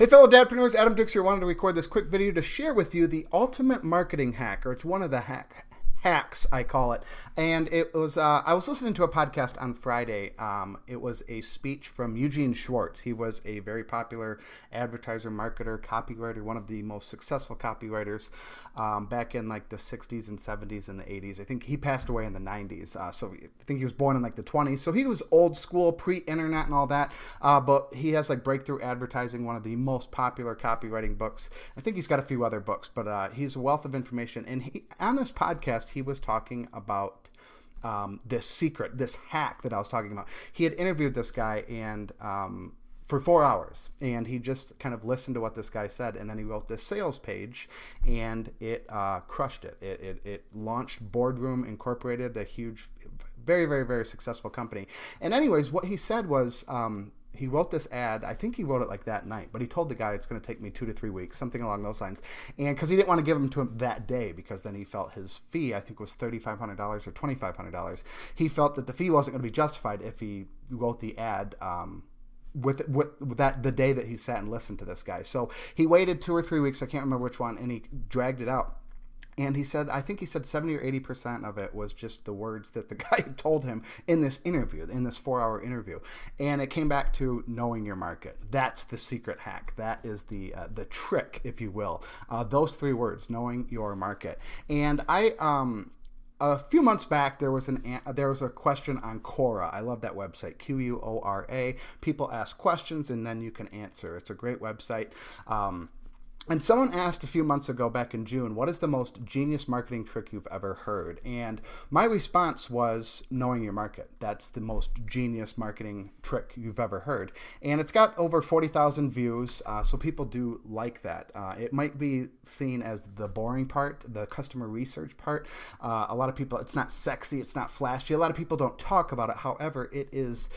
Hey fellow dadpreneurs, Adam Dix here. Wanted to record this quick video to share with you the ultimate marketing hack, or it's one of the hacks, I call it. And it was, I was listening to a podcast on Friday. It was a speech from Eugene Schwartz. He was a very popular advertiser, marketer, copywriter, one of the most successful copywriters back in like the 60s and 70s and the 80s. I think he passed away in the 90s. So I think he was born in like the 20s. So he was old school, pre-internet and all that. But he has like Breakthrough Advertising, one of the most popular copywriting books. I think he's got a few other books, but he's a wealth of information. And on this podcast, he was talking about this secret, this hack that I was talking about. He had interviewed this guy and for 4 hours, and he just kind of listened to what this guy said, and then he wrote this sales page, and it crushed it. It launched Boardroom Incorporated, a huge, very, very, very successful company. And anyways, what he said was, he wrote this ad. I think he wrote it like that night, but he told the guy it's going to take me 2 to 3 weeks, something along those lines. And because he didn't want to give him to him that day, because then he felt his fee, I think, was $3,500 or $2,500. He felt that the fee wasn't going to be justified if he wrote the ad with that the day that he sat and listened to this guy. So he waited 2 or 3 weeks. I can't remember which one, and he dragged it out. And he said, I think he said 70 or 80% of it was just the words that the guy told him in this interview, in this 4-hour interview. And it came back to knowing your market. That's the secret hack. That is the trick, if you will. Those 3 words, knowing your market. And a few months back, there was a question on Quora. I love that website, Quora. People ask questions and then you can answer. It's a great website. And someone asked a few months ago, back in June, what is the most genius marketing trick you've ever heard? And my response was knowing your market. That's the most genius marketing trick you've ever heard. And it's got over 40,000 views, so people do like that. It might be seen as the boring part, the customer research part. A lot of people, it's not sexy, it's not flashy. A lot of people don't talk about it. However, it is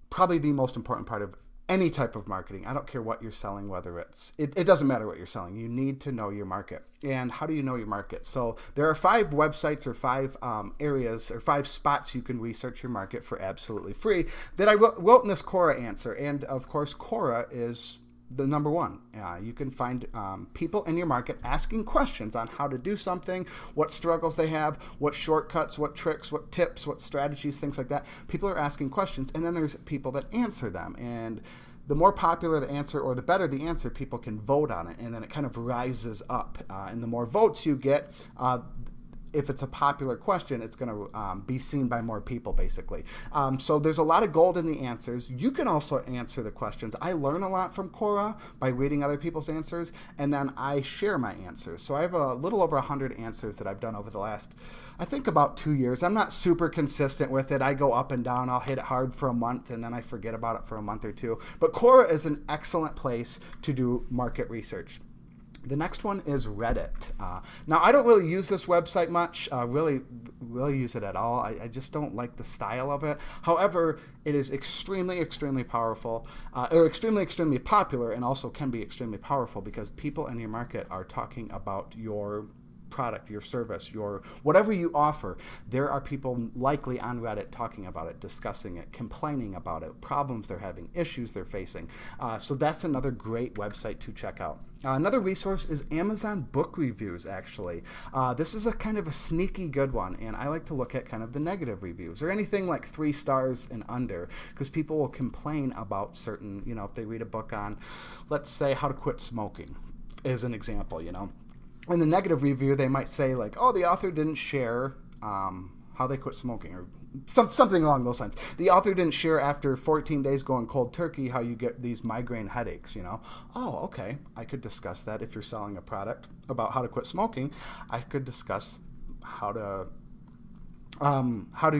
probably the most important part of any type of marketing. I don't care what you're selling, whether it doesn't matter what you're selling. You need to know your market. And how do you know your market? So there are 5 websites or 5 areas or 5 spots you can research your market for absolutely free that I wrote in this Quora answer. And of course, Quora is the number one. You can find people in your market asking questions on how to do something, what struggles they have, what shortcuts, what tricks, what tips, what strategies, things like that. People are asking questions, and then there's people that answer them. And the more popular the answer or the better the answer, people can vote on it, and then it kind of rises up. And the more votes you get, if it's a popular question, it's going to be seen by more people, basically. So there's a lot of gold in the answers. You can also answer the questions. I learn a lot from Quora by reading other people's answers, and then I share my answers. So I have a little over 100 answers that I've done over the last, I think, about 2 years. I'm not super consistent with it. I go up and down. I'll hit it hard for a month, and then I forget about it for a month or two. But Quora is an excellent place to do market research. The next one is Reddit. Now, I don't really use this website much, really use it at all. I just don't like the style of it. However, it is extremely, extremely powerful, or extremely popular, and also can be extremely powerful because people in your market are talking about your product, your service, your whatever you offer. There are people likely on Reddit talking about it, discussing it, complaining about it, problems they're having, issues they're facing. So that's another great website to check out. Another resource is Amazon book reviews, actually. This is a kind of a sneaky good one, and I like to look at kind of the negative reviews or anything like 3 stars and under, because people will complain about certain, if they read a book on, let's say, how to quit smoking, as an example, In the negative review, they might say like, oh, the author didn't share how they quit smoking, or something along those lines. The author didn't share after 14 days going cold turkey how you get these migraine headaches, Oh, okay, I could discuss that. If you're selling a product about how to quit smoking, I could discuss how to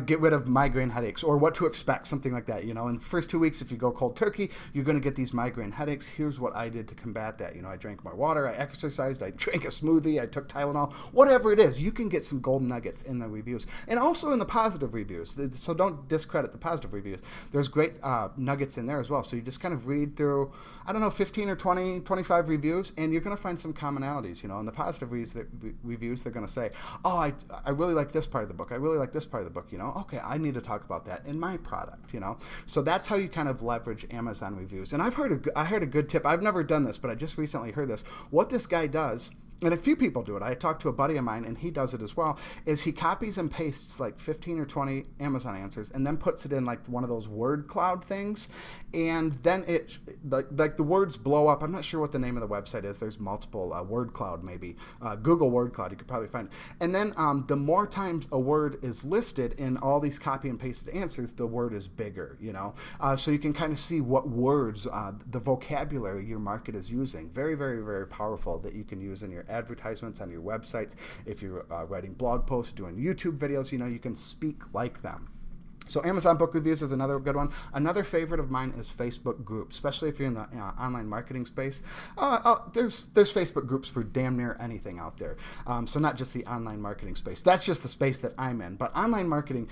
get rid of migraine headaches, or what to expect, something like that. In the first 2 weeks, if you go cold turkey, you're going to get these migraine headaches. Here's what I did to combat that. I drank more water, I exercised, I drank a smoothie, I took Tylenol, whatever it is. You can get some golden nuggets in the reviews, and also in the positive reviews. So don't discredit the positive reviews. There's great nuggets in there as well. So you just kind of read through, 15 or 20, 25 reviews, and you're going to find some commonalities. In the positive reviews, they're going to say, oh, I really like this part of the book. I really like this part of the book, okay, I need to talk about that in my product, So that's how you kind of leverage Amazon reviews. And I heard a good tip. I've never done this, but I just recently heard this. What this guy does, and a few people do it, I talked to a buddy of mine and he does it as well, is he copies and pastes like 15 or 20 Amazon answers and then puts it in like one of those word cloud things, and then it like the words blow up. I'm not sure what the name of the website is. There's multiple word cloud, maybe Google word cloud, you could probably find it. And then the more times a word is listed in all these copy and pasted answers, the word is bigger, so you can kind of see what words, the vocabulary your market is using. Very, very, very powerful, that you can use in your advertisements on your websites. If you're writing blog posts, doing YouTube videos, you can speak like them. So Amazon book reviews is another good one. Another favorite of mine is Facebook groups, especially if you're in the online marketing space. There's Facebook groups for damn near anything out there. So not just the online marketing space. That's just the space that I'm in. But online marketing,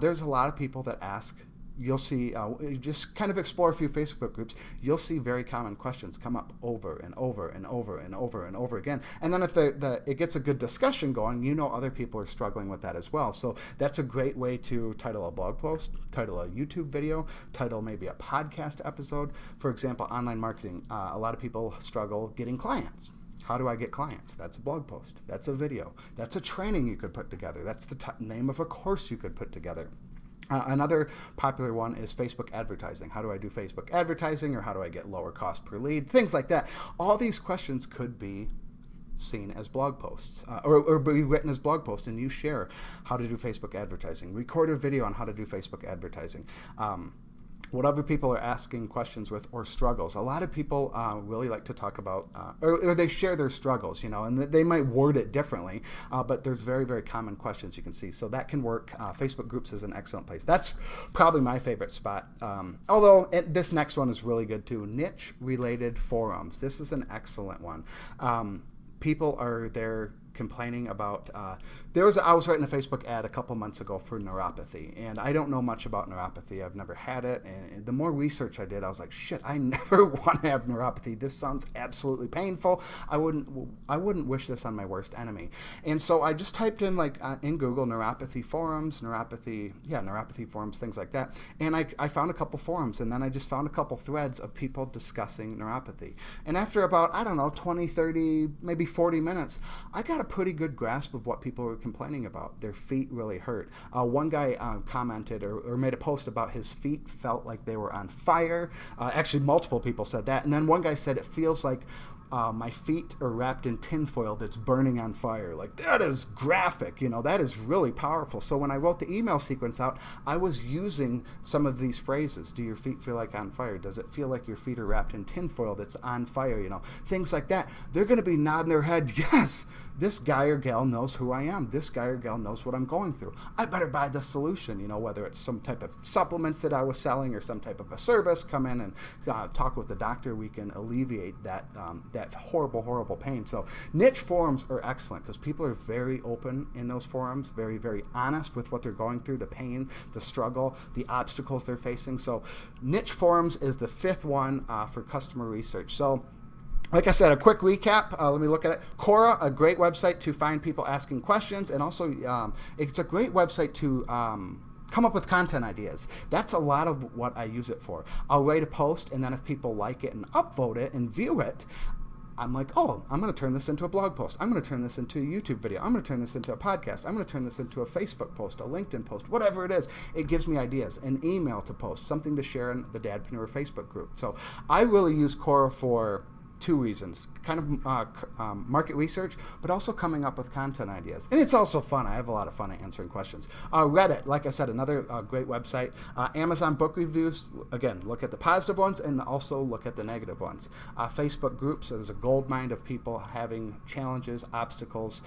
there's a lot of people that ask. You'll see, you just kind of explore a few Facebook groups, you'll see very common questions come up over and over and over and over and over again. And then if it gets a good discussion going, other people are struggling with that as well. So that's a great way to title a blog post, title a YouTube video, title maybe a podcast episode. For example, online marketing, a lot of people struggle getting clients. How do I get clients? That's a blog post. That's a video. That's a training you could put together. That's the name of a course you could put together. Another popular one is Facebook advertising. How do I do Facebook advertising, or how do I get lower cost per lead? Things like that. All these questions could be seen as blog posts or be written as blog posts, and you share how to do Facebook advertising. Record a video on how to do Facebook advertising. Whatever people are asking questions with or struggles. A lot of people really like to talk about, or they share their struggles, and they might word it differently, but there's very, very common questions you can see. So that can work. Facebook groups is an excellent place. That's probably my favorite spot. Although this next one is really good too. Niche-related forums. This is an excellent one. People are there complaining about, I was writing a Facebook ad a couple months ago for neuropathy, and I don't know much about neuropathy. I've never had it, and the more research I did, I was like, shit, I never want to have neuropathy. This sounds absolutely painful. I wouldn't wish this on my worst enemy. And so I just typed in in Google neuropathy forums, neuropathy forums, things like that, and I found a couple forums, and then I just found a couple threads of people discussing neuropathy. And after about, 20, 30, maybe 40 minutes, I got a pretty good grasp of what people were complaining about. Their feet really hurt. One guy commented or made a post about his feet felt like they were on fire. Actually, multiple people said that. And then one guy said, it feels like my feet are wrapped in tinfoil that's burning on fire. Like, that is graphic, that is really powerful. So when I wrote the email sequence out, I was using some of these phrases. Do your feet feel like on fire? Does it feel like your feet are wrapped in tinfoil that's on fire? Things like that. They're going to be nodding their head, yes, this guy or gal knows who I am. This guy or gal knows what I'm going through. I better buy the solution, whether it's some type of supplements that I was selling or some type of a service. Come in and talk with the doctor. We can alleviate that horrible, horrible pain. So niche forums are excellent because people are very open in those forums, very, very honest with what they're going through, the pain, the struggle, the obstacles they're facing. So niche forums is the fifth one for customer research. So like I said, a quick recap. Let me look at it. Quora, a great website to find people asking questions, and also it's a great website to come up with content ideas. That's a lot of what I use it for. I'll write a post, and then if people like it and upvote it and view it, I'm like, oh, I'm going to turn this into a blog post. I'm going to turn this into a YouTube video. I'm going to turn this into a podcast. I'm going to turn this into a Facebook post, a LinkedIn post, whatever it is. It gives me ideas, an email to post, something to share in the Dadpreneur Facebook group. So I really use Quora for two reasons, kind of market research, but also coming up with content ideas. And it's also fun. I have a lot of fun at answering questions. Reddit, like I said, another great website. Amazon book reviews, again, look at the positive ones and also look at the negative ones. Facebook groups, there's a gold mine of people having challenges, obstacles.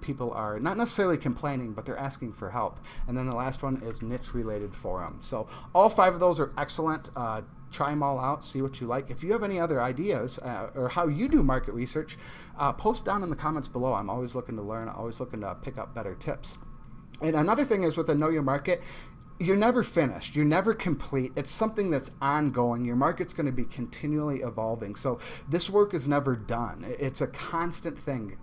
People are not necessarily complaining, but they're asking for help. And then the last one is niche-related forums. So all five of those are excellent. Try them all out, see what you like. If you have any other ideas or how you do market research, post down in the comments below. I'm always looking to learn, always looking to pick up better tips. And another thing is with the Know Your Market, you're never finished. You're never complete. It's something that's ongoing. Your market's going to be continually evolving. So this work is never done. It's a constant thing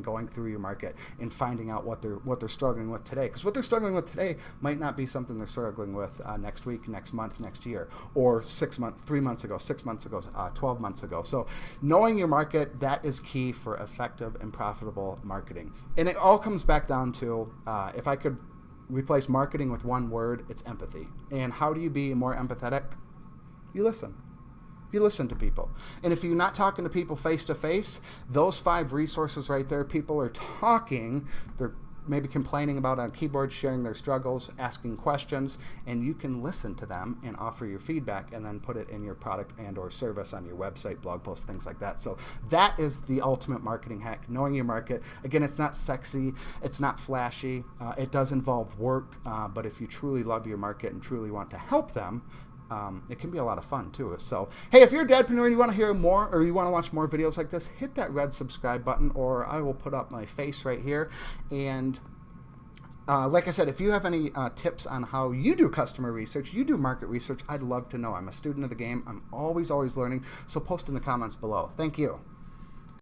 going through your market and finding out what they're struggling with today. Because what they're struggling with today might not be something they're struggling with next week, next month, next year, or 3 months ago, 6 months ago, 12 months ago. So knowing your market, that is key for effective and profitable marketing. And it all comes back down to, if I could replace marketing with one word, it's empathy. And how do you be more empathetic? You listen. You listen to people. And if you're not talking to people face to face, those 5 resources right there, people are talking, they're maybe complaining about on keyboard, sharing their struggles, asking questions, and you can listen to them and offer your feedback and then put it in your product and or service on your website, blog posts, things like that. So that is the ultimate marketing hack, knowing your market. Again, it's not sexy, it's not flashy, it does involve work, but if you truly love your market and truly want to help them, it can be a lot of fun too. So, hey, if you're a dadpreneur and you want to hear more or you want to watch more videos like this, hit that red subscribe button, or I will put up my face right here. And like I said, if you have any tips on how you do customer research, you do market research, I'd love to know. I'm a student of the game. I'm always learning. So post in the comments below. Thank you.